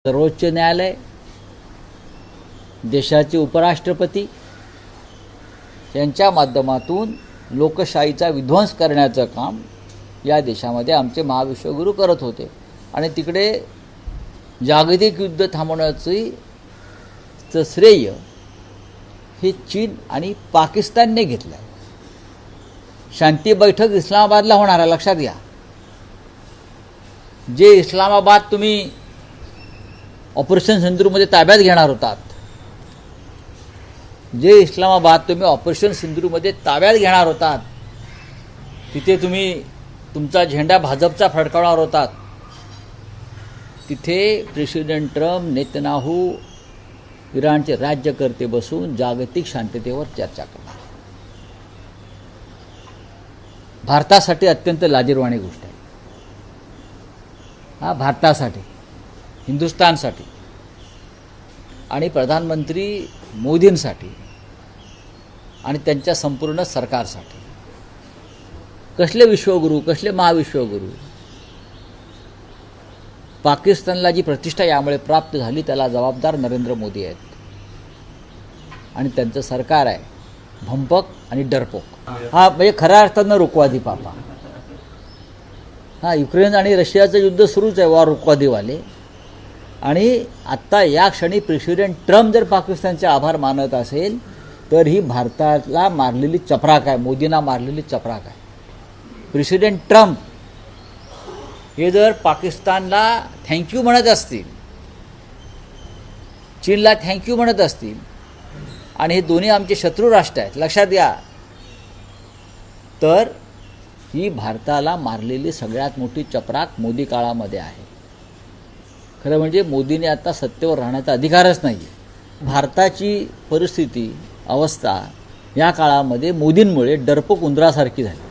सर्वोच्च न्यायालय, देशाचे उपराष्ट्रपती यांच्या माध्यमातून लोकशाहीचा विध्वंस करण्याचं काम या देशामध्ये आमचे महाविश्वगुरू करत होते आणि तिकडे जागतिक युद्ध थांबवण्याचं श्रेय हे चीन आणि पाकिस्तानने घेतलं आहे. शांती बैठक इस्लामाबादला होणार आहे, लक्षात घ्या. जे इस्लामाबाद तुम्ही ऑपरेशन सिंदूरमध्ये ताब्यात घेणार होतात, जे इस्लामाबाद तुम्ही ऑपरेशन सिंदूरमध्ये ताब्यात घेणार होतात, तिथे तुम्ही तुमचा झेंडा भाजपचा फडकावणार होतात, तिथे प्रेसिडेंट ट्रम्प, नेतन्याहू, इराणचे राज्यकर्ते बसून जागतिक शांततेवर चर्चा करणार. भारतासाठी अत्यंत लाजिरवाणी गोष्ट आहे. भारतासाठी, हिंदुस्थानसाठी आणि प्रधानमंत्री मोदींसाठी आणि त्यांच्या संपूर्ण सरकारसाठी. कसले विश्वगुरू, कसले महाविश्वगुरू. पाकिस्तानला जी प्रतिष्ठा यामुळे प्राप्त झाली त्याला जबाबदार नरेंद्र मोदी आहेत आणि त्यांचं सरकार आहे भंपक आणि डरपोक. म्हणजे खऱ्या अर्थानं रुकवादी पापा. युक्रेन आणि रशियाचं युद्ध सुरूच आहे, वॉर रुकवादीवाले. आणि आत्ता या क्षणी प्रेसिडेंट ट्रम्प जर पाकिस्तानचे आभार मानत असेल तर ही भारताला मारलेली चपराक आहे, मोदींना मारलेली चपराक आहे. प्रेसिडेंट ट्रम्प हे जर पाकिस्तानला थँक्यू म्हणत असतील, चीनला थँक्यू म्हणत असतील आणि हे दोन्ही आमचे शत्रू राष्ट्र आहेत, लक्षात घ्या, तर ही भारताला मारलेली सगळ्यात मोठी चपराक मोदी काळामध्ये आहे. खरं म्हणजे मोदीने आता सत्तेवर राहण्याचा अधिकारच नाही आहे. भारताची परिस्थिती, अवस्था या काळामध्ये मोदींमुळे डरपोक उंदरासारखी झाली.